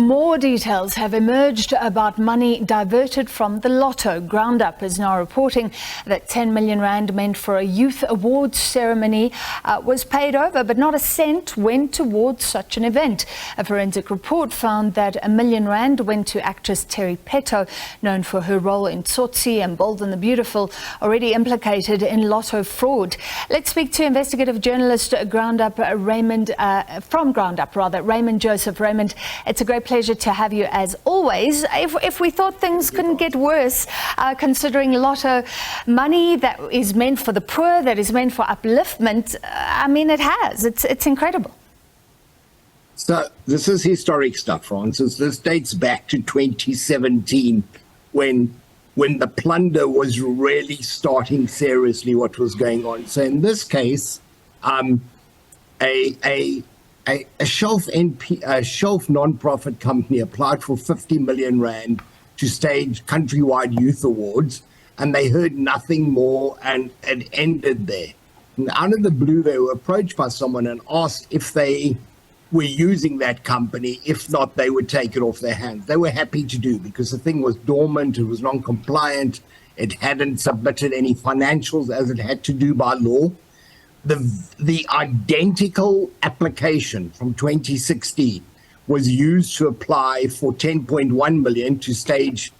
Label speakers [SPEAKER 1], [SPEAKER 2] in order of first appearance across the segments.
[SPEAKER 1] More details have emerged about money diverted from the Lotto. Groundup is now reporting that 10 million rand meant for a youth awards ceremony was paid over, but not a cent went towards such an event. A forensic report found that R1 million went to actress Terry Pheto, known for her role in Tsotsi and Bold and the Beautiful, already implicated in Lotto fraud. Let's speak to investigative journalist Raymond, Raymond Joseph. Raymond, it's a great pleasure to have you as always. If we thought things couldn't get worse, considering Lotto money that is meant for the poor, that is meant for upliftment, I mean, it has. It's incredible.
[SPEAKER 2] So this is historic stuff, Francis. This dates back to 2017 when the plunder was really starting seriously what was going on. So in this case, a shelf non-profit company applied for 50 million rand to stage countrywide youth awards, and they heard nothing more, and it ended there. And out of the blue, they were approached by someone and asked if they were using that company. If not, they would take it off their hands. They were happy to do, because the thing was dormant, it was non-compliant, it hadn't submitted any financials as it had to do by law. The identical application from 2016 was used to apply for 10.1 million to stage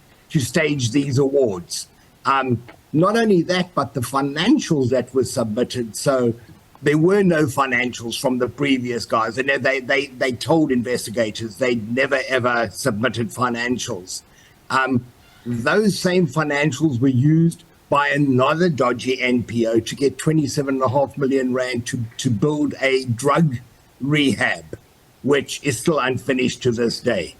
[SPEAKER 2] these awards. Not only that, but the financials that were submitted. So there were no financials from the previous guys, and they told investigators they'd never ever submitted financials. Those same financials were used by another dodgy NPO to get 27.5 million rand to build a drug rehab, which is still unfinished to this day.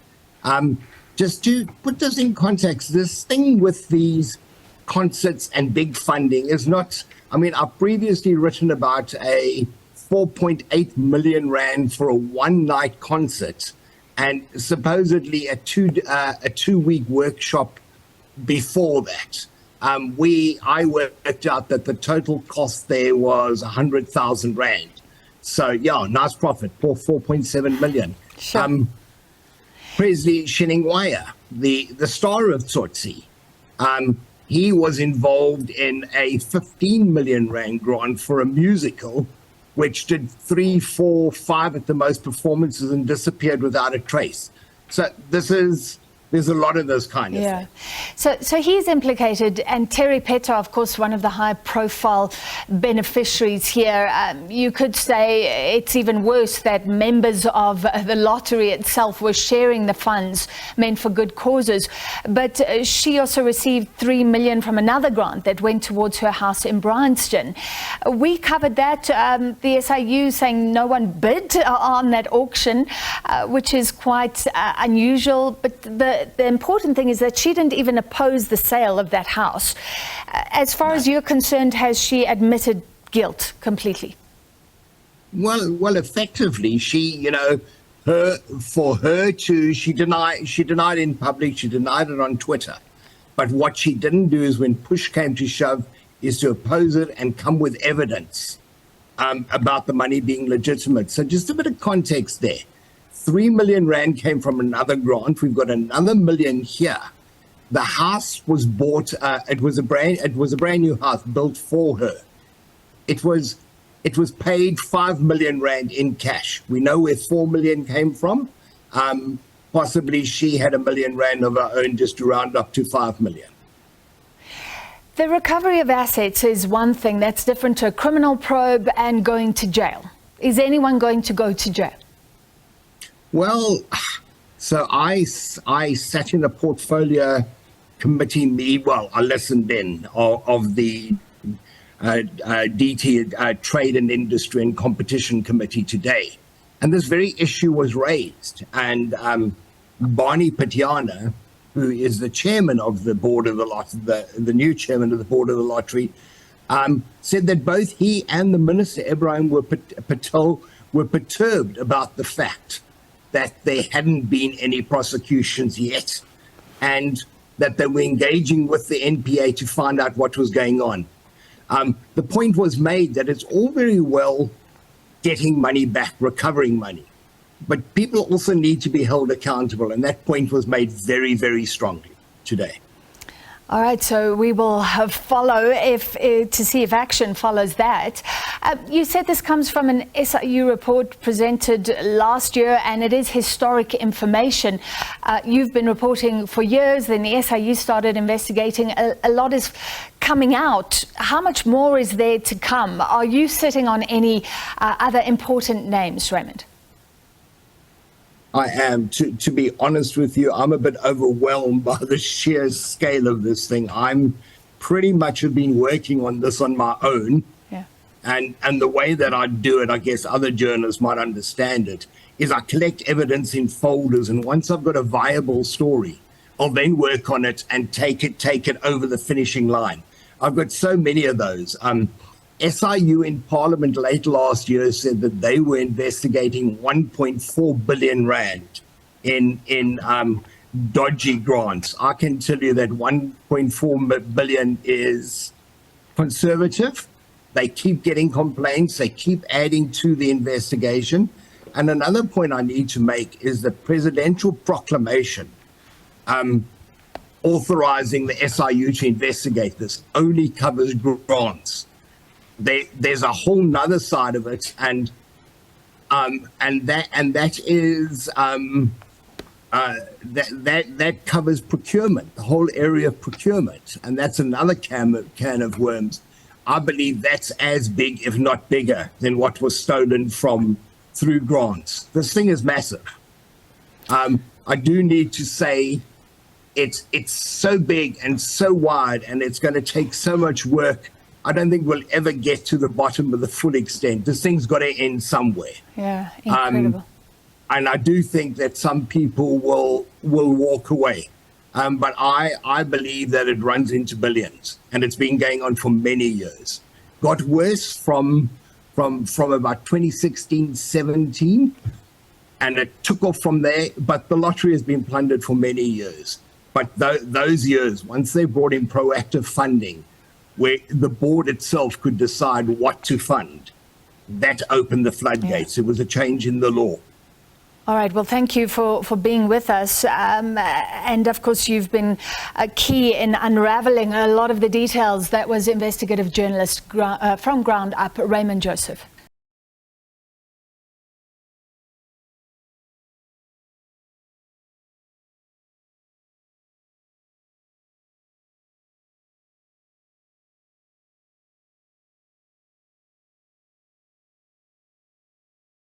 [SPEAKER 2] Just to put this in context, this thing with these concerts and big funding is not, I mean, I've previously written about a 4.8 million rand for a one-night concert, and supposedly a two-week workshop before that. I worked out that the total cost there was 100,000 rand. So yeah, nice profit for 4.7 million.
[SPEAKER 1] Sure.
[SPEAKER 2] Presley Shiningwaya, the star of Tsotsi, he was involved in a 15 million rand grant for a musical, which did 3, 4, 5 at the most performances and disappeared without a trace. So there's a lot of this kind of thing.
[SPEAKER 1] So he's implicated, and Terry Pheto, of course, one of the high-profile beneficiaries here. You could say it's even worse that members of the lottery itself were sharing the funds meant for good causes. But she also received 3 million from another grant that went towards her house in Bryanston. We covered that. The SIU saying no one bid on that auction, which is quite unusual. But the important thing is that she didn't even oppose the sale of that house. As far as you're concerned, has she admitted guilt completely?
[SPEAKER 2] Well, effectively, she denied in public, she denied it on Twitter. But what she didn't do is, when push came to shove, is to oppose it and come with evidence about the money being legitimate. So just a bit of context there. 3 million rand came from another grant. We've got another million here. The house was bought. It was a brand new house built for her. It was paid 5 million rand in cash. We know where 4 million came from. Possibly she had 1 million rand of her own, just to round up to 5 million.
[SPEAKER 1] The recovery of assets is one thing that's different to a criminal probe and going to jail. Is anyone going to go to jail?
[SPEAKER 2] Well, so I sat in a portfolio committee I listened in of the DT Trade and Industry and Competition Committee today, and this very issue was raised. And Barney Patiana, who is the chairman of the board of the lottery, the new chairman of the board of the lottery, said that both he and the minister Ibrahim Patel were perturbed about the fact that there hadn't been any prosecutions yet, and that they were engaging with the NPA to find out what was going on. The point was made that it's all very well getting money back, recovering money, but people also need to be held accountable, and that point was made very, very strongly today.
[SPEAKER 1] All right, so we will follow to see if action follows that. You said this comes from an SIU report presented last year, and it is historic information. You've been reporting for years, then the SIU started investigating. A lot is coming out. How much more is there to come? Are you sitting on any other important names, Raymond?
[SPEAKER 2] I am. To be honest with you, I'm a bit overwhelmed by the sheer scale of this thing. I'm pretty much have been working on this on my own.
[SPEAKER 1] Yeah.
[SPEAKER 2] And the way that I do it, I guess other journalists might understand it, is I collect evidence in folders. And once I've got a viable story, I'll then work on it and take it over the finishing line. I've got so many of those. SIU in Parliament late last year said that they were investigating 1.4 billion rand in dodgy grants. I can tell you that 1.4 billion is conservative. They keep getting complaints. They keep adding to the investigation. And another point I need to make is the presidential proclamation authorizing the SIU to investigate this only covers grants. There's a whole nother side of it, and that is that covers procurement, the whole area of procurement, and that's another can of worms. I believe that's as big, if not bigger, than what was stolen through grants. This thing is massive. I do need to say it's so big and so wide, and it's going to take so much work. I don't think we'll ever get to the bottom of the full extent. This thing's got to end somewhere.
[SPEAKER 1] Yeah, incredible.
[SPEAKER 2] And I do think that some people will walk away. But I believe that it runs into billions, and it's been going on for many years. Got worse from about 2016, 17, and it took off from there. But the lottery has been plundered for many years. But those years, once they brought in proactive funding, where the board itself could decide what to fund, that opened the floodgates. Yeah. It was a change in the law.
[SPEAKER 1] All right. Well, thank you for being with us. And of course, you've been key in unraveling a lot of the details. That was investigative journalist from Ground Up, Raymond Joseph.